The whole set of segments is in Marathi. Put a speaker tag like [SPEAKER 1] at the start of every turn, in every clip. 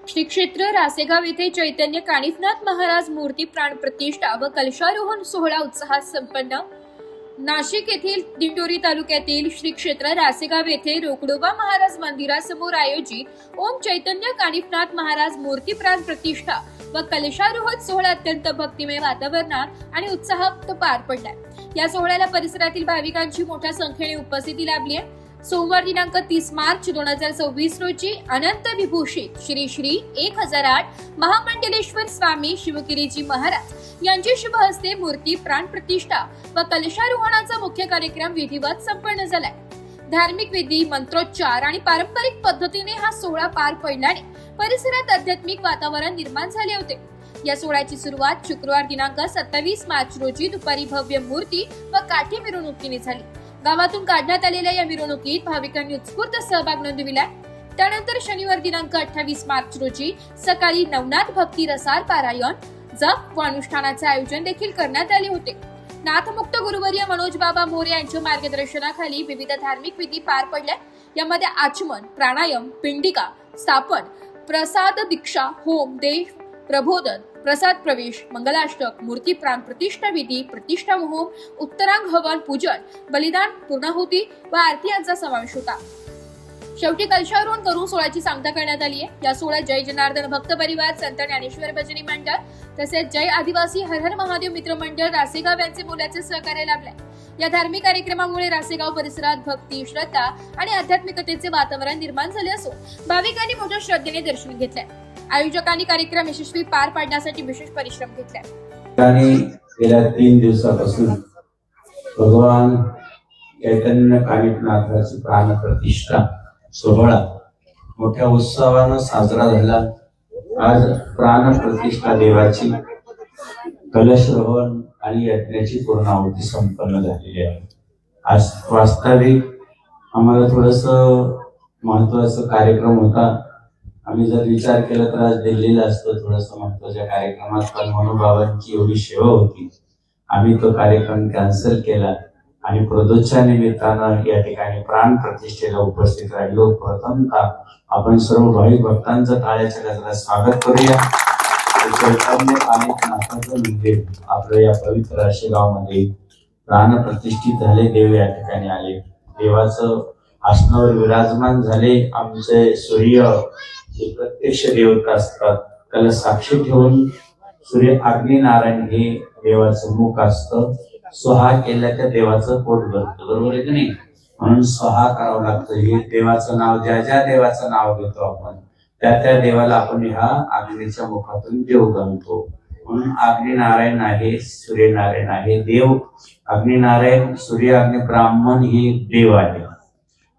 [SPEAKER 1] श्री क्षेत्र रासेगाव येथे चैतन्य कानिफनाथ महाराज मूर्ती प्राण प्रतिष्ठा व कलशारोहण सोहळा उत्साहात संपन्न। नाशिक येथील दिंडोरी तालुक्यातील श्री क्षेत्र रासेगाव येथे रोकडोबा महाराज मंदिरासमोर आयोजित ओम चैतन्य कानिफनाथ महाराज मूर्ती प्राण प्रतिष्ठा व कलशारोहण सोहळा अत्यंत भक्तिमय वातावरणात आणि उत्साहात पार पडलाय। या सोहळ्याला परिसरातील भाविकांची मोठ्या संख्येने उपस्थिती लाभली आहे। सोमवार दिनांक 30 मार्च 2024 रोजी अनंत विभूषित श्री श्री 1008 महामंडलेश्वर स्वामी शिवगिरीजी महाराज यांचे शुभ हस्ते मूर्ती प्राण प्रतिष्ठा व कलशारोहणाचा मुख्य कार्यक्रम विधिवत संपन्न झालाय। धार्मिक विधी, मंत्रोच्चार आणि पारंपरिक पद्धतीने हा सोहळा पार पडल्याने परिसरात आध्यात्मिक वातावरण निर्माण झाले होते। या सोहळ्याची सुरुवात शुक्रवार दिनांक 27 मार्च रोजी दुपारी भव्य मूर्ती व काठी मिरवणुकीने झाली। गावातून काढण्यात आलेल्या या मिरवणुकीत भाविकांनी उत्स्फूर्त सहभाग नोंदविला। त्यानंतर शनिवार दिनांक 28 मार्च रोजी सकाळी नवनाथ भक्ती रसाळ पारायण, जप व अनुष्ठानाचे आयोजन देखील करण्यात आले होते। नाथमुक्त गुरुवर्य मनोज बाबा मोरे यांच्या मार्गदर्शनाखाली विविध धार्मिक विधी पार पडल्या। यामध्ये आचमन, प्राणायाम, पिंडिका स्थापन, प्रसाद दीक्षा, होम, देव प्रबोधन, प्रसाद प्रवेश, मंगलाष्टक, मूर्ती प्राण प्रतिष्ठा विधी, प्रतिष्ठा होम, उत्तरांग हवन, पूजन, बलिदान, पूर्णाहुती व आरती यांचा समावेश होता। शेवटी कलशारोहण करून सोहळ्याची सांगता करण्यात आली आहे। या सोहळ्यात जय जनार्दन भक्त परिवार, संत ज्ञानेश्वर भजनी मंडळ तसेच जय आदिवासी हर हर महादेव मित्र मंडळ रासेगाव यांचे मोलाचे सहकार्य लाभले। या धार्मिक कार्यक्रमामुळे रासेगाव परिसरात भक्ती, श्रद्धा आणि आध्यात्मिकतेचे वातावरण निर्माण झाले असून भाविकांनी मोठ्या श्रद्धेने दर्शन घेतले। आयोजकांनी कार्यक्रम यशस्वी पार पाडण्यासाठी विशेष परिश्रम घेतले।
[SPEAKER 2] गेल्या 3 दिवसापासून भगवान चैतन्य कानिफनाथाची प्राण प्रतिष्ठा सोहळा मोठ्या उत्सवाने साजरा झाला। आज प्राण प्रतिष्ठा देवाची, कलशरोहण आणि यज्ञाची पूर्णाहुती संपन्न झालेली आहे। आज वास्तविक आम्हाला थोडस महत्वाचा कार्यक्रम होता। आम्ही जर विचार केला तर आज दिल्लीला असतो थोडस महत्वाच्या कार्यक्रमात, पण मनोबाबांची एवढी सेवा होती, आम्ही तो कार्यक्रम कॅन्सल केला आणि प्रदोषच्या निमित्तानं या ठिकाणी प्राण प्रतिष्ठेला उपस्थित राहिलो। प्रथमतः आपण सर्व भाविक भक्तांचं टाळ्याच्या गजरात स्वागत करूया। चैतन्य कानिफनाथाचं मंदिर आपल्या या पवित्र राशेगावमध्ये प्राण प्रतिष्ठित झाले। देव या ठिकाणी आले, देवाचं आसनावर विराजमान झाले। आमचे सूर्य हे प्रत्यक्ष देवता असतात, त्याला साक्षी ठेवून सूर्य अग्नी नारायण हे देवाचं मुख असतं। स्वहा केल्या त्या देवाचं पोट भरतं, बरोबर आहे की नाही? म्हणून स्वहा करावं लागतं। हे देवाचं नाव, ज्या ज्या देवाचं नाव घेतो आपण त्या त्या देवाला आपण ह्या अग्नीच्या मुखातून देव घालतो। म्हणून अग्नी नारायण आहे, सूर्य नारायण आहे। देव अग्नी नारायण, सूर्य अग्नी ब्राह्मण हे देव आहे।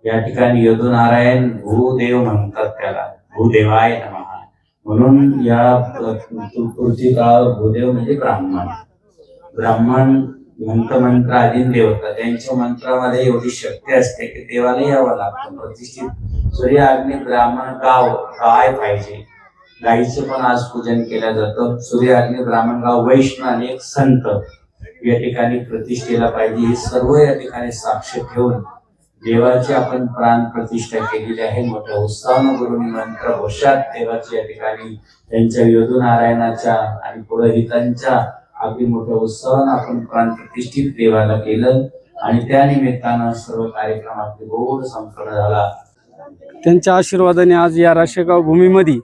[SPEAKER 2] या ठिकाणी यदुनारायण भूदेव म्हणतात, त्याला भूदेवाय नमः। म्हणून या पृथ्वी काळावर भूदेव म्हणजे ब्राह्मण। ब्राह्मण मंत्र आधीन देवता, त्यांच्या मंत्रामध्ये एवढी शक्ती असते की देवाला यावं लागतं प्रतिष्ठित। सूर्य अग्नी ब्राह्मण, गाय पाहिजे, गायीचं पण आज पूजन केलं जातं। सूर्य अग्नी ब्राह्मण, गाव, वैष्णव आणि एक संत या ठिकाणी प्रतिष्ठेला पाहिजे। हे सर्व या ठिकाणी साक्ष ठेवून देवाची आपण प्राण प्रतिष्ठा केलेली आहे। मोठ्या उत्साहानं गुरुनी मंत्र घोषात देवाची या ठिकाणी त्यांच्या यदुनारायणाच्या आणि पुरोहितांच्या अगदी मोठ्या उत्साहानं आपण प्राण प्रतिष्ठित देवाला केलं आणि त्या निमित्तानं सर्व कार्यक्रम अगदी गोड संपन्न झाला।
[SPEAKER 3] त्यांच्या आशीर्वादाने आज या राशेगाव भूमीमध्ये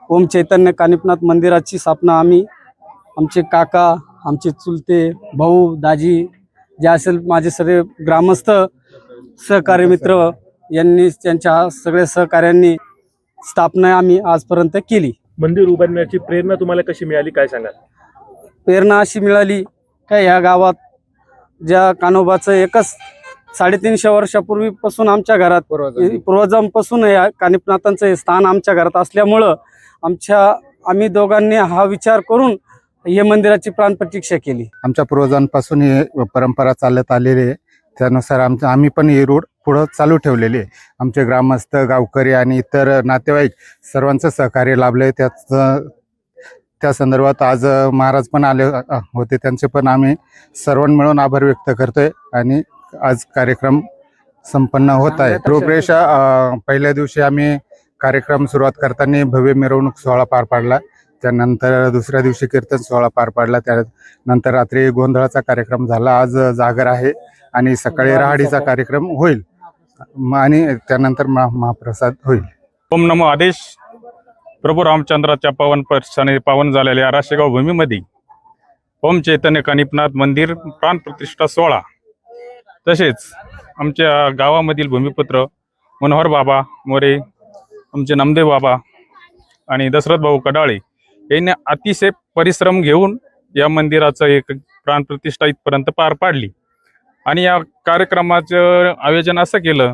[SPEAKER 3] ओम चैतन्य कानिफनाथ मंदिराची स्थापना आम्ही, आमचे काका, आमचे चुलते भाऊ, दाजी, जे असेल माझे सर्व ग्रामस्थ, सहकारी मित्र यांनी, त्यांच्या सगळ्या सहकार्यांनी स्थापना आम्ही आजपर्यंत केली।
[SPEAKER 4] मंदिर उभारण्याची प्रेरणा तुम्हाला कशी मिळाली, काय सांगाल?
[SPEAKER 3] प्रेरणा अशी मिळाली काय, ह्या गावात ज्या कान्होबाचं एकच 350 वर्षापूर्वीपासून आमच्या घरात, पूर्वजांपासून या कानिफनाथांचं हे स्थान आमच्या घरात असल्यामुळं आम्ही दोघांनी हा विचार करून हे मंदिराची प्राण प्रतिष्ठा केली।
[SPEAKER 5] आमच्या पूर्वजांपासून ही परंपरा चालत आलेली आहे, त्यानुसार आम्ही पण ही रूढ पुढं चालू ठेवलेली आहे। आमचे ग्रामस्थ, गावकरी आणि इतर नातेवाईक सर्वांचं सहकार्य लाभले। त्या संदर्भात आज महाराज पण आले होते, त्यांचे पण आम्ही सर्वांनी मिळून आभार व्यक्त करतोय आणि आज कार्यक्रम संपन्न होत आहे। रूपरेषा पहिल्या दिवशी आम्ही कार्यक्रम सुरुवात करताना भव्य मिरवणूक सोहळा पार पाडला. त्यानंतर दुसऱ्या दिवशी कीर्तन सोहळा पार पाडला. त्यानंतर रात्री गोंधळाचा कार्यक्रम झाला. आज जागर आहे आणि सकाळी राहाडीचा कार्यक्रम होईल आणि त्यानंतर महाप्रसाद होईल.
[SPEAKER 6] ओम नमो आदेश. प्रभू रामचंद्राच्या पावन स्पर्शाने पावन झालेल्या राशेगाव भूमीमध्ये ओम चैतन्य कानिपनाथ मंदिर प्राणप्रतिष्ठा सोहळा, तसेच आमच्या गावामधील भूमिपुत्र मनोहर बाबा मोरे, आमचे नामदेव बाबा आणि दशरथ भाऊ कडाळे यांनी अतिशय परिश्रम घेऊन या मंदिराचं एक प्राणप्रतिष्ठा इथपर्यंत पार पाडली. आणि या कार्यक्रमाचं आयोजन असं केलं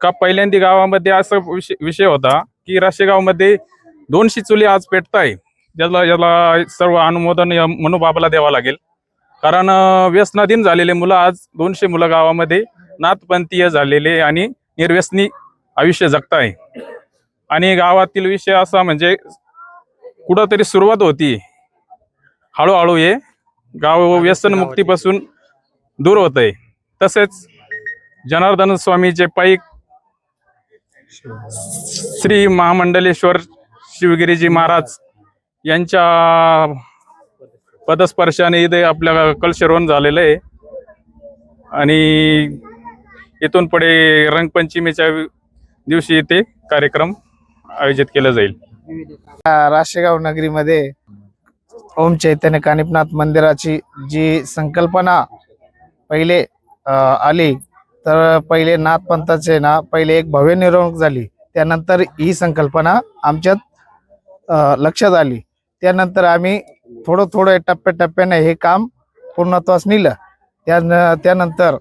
[SPEAKER 6] का पहिल्यांदा गावामध्ये असा विषय होता की राशेगावमध्ये 200 चुली आज पेटताय, ज्याला सर्व अनुमोदन मनोबाबाला द्यावं लागेल. कारण व्यसनाधीन झालेले मुलं आज 200 मुलं गावामध्ये नाथपंथीय झालेले आणि निर्व्यसनी आयुष्य जगताय. आणि गावातील विषय असा म्हणजे कुठंतरी सुरुवात होती, हळूहळू हे गाव व्यसनमुक्तीपासून दूर होत आहे. तसेच जनार्दन स्वामीचे पायिक श्री महामंडलेश्वर शिवगिरीजी महाराज यांच्या पदस्पर्शाने इथे आपल्या कलशरोहण झालेलं आहे. आणि इथून पुढे रंगपंचमीच्या दिवशी इथे कार्यक्रम आयोजित केला जाईल.
[SPEAKER 7] राशेगाव नगरीमध्ये ओम चैतन्य कानिपनाथ मंदिराची जी संकल्पना पहिले आली, तर पहिले नाथपंथाचे पहिले एक भव्य मिरवणूक झाली. त्यानंतर ही संकल्पना आमच्यात लक्षात आली. त्यानंतर आम्ही थोडं टप्प्याटप्प्याने हे काम पूर्णत्वास नेलं. त्यानंतर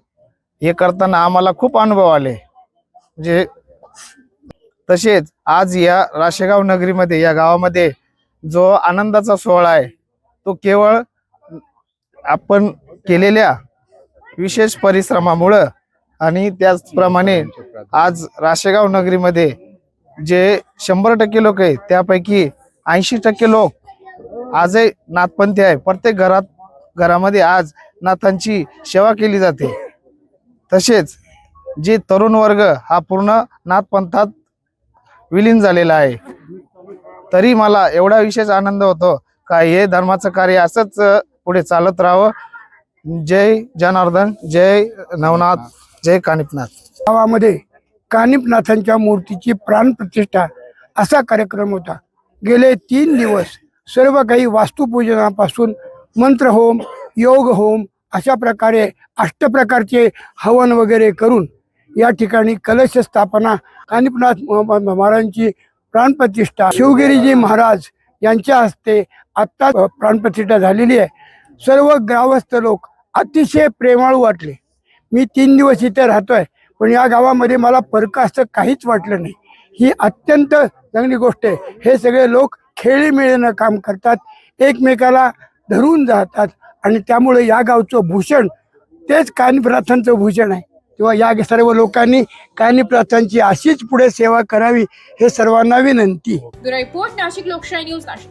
[SPEAKER 7] हे करताना आम्हाला खूप अनुभव आले. म्हणजे तसेच आज या राशेगाव नगरीमध्ये, या गावामध्ये जो आनंदाचा सोहळा आहे तो केवळ आपण केलेल्या विशेष परिश्रमामुळं आणि त्याचप्रमाणे आज राशेगाव नगरीमध्ये जे 100% लोक आहेत त्यापैकी 80% लोक आजही नाथपंथी आहे. प्रत्येक घरामध्ये आज नाथांची सेवा केली जाते. तसेच जे तरुण वर्ग हा पूर्ण नाथपंथात विलीन झालेला आहे. तरी मला एवढा विशेष आनंद होतो का हे धर्माचं कार्य असंच पुढे चालत राहावं. जय जनार्दन, जय नवनाथ, जय कानिपनाथ.
[SPEAKER 8] गावामध्ये कानिपनाथांच्या मूर्तीची प्राणप्रतिष्ठा असा कार्यक्रम होता. गेले 3 दिवस सर्व काही वास्तुपूजनापासून मंत्रहोम, योग होम अशा प्रकारे 8 प्रकारचे हवन वगैरे करून या ठिकाणी कलश स्थापना, कानिपनाथ महाराजांची प्राणप्रतिष्ठा, शिवगिरीजी महाराज यांच्या हस्ते आत्ता प्राणप्रतिष्ठा झालेली आहे. सर्व ग्रामस्थ लोक अतिशय प्रेमाळू वाटले. मी 3 दिवस इथे राहतोय, पण या गावामध्ये मला परक असं काहीच वाटलं नाही. ही अत्यंत चांगली गोष्ट आहे. हे सगळे लोक खेळीमेळीनं काम करतात, एकमेकाला धरून जातात आणि त्यामुळे या गावचं भूषण तेच कानिपनाथांचं भूषण आहे. तेव्हा या सर्व लोकांनी कानिपनाथांची अशीच पुढे सेवा करावी हे सर्वांना विनंती.
[SPEAKER 1] ब्युरो रिपोर्ट, नाशिक लोकशाही न्यूज, नाशिक.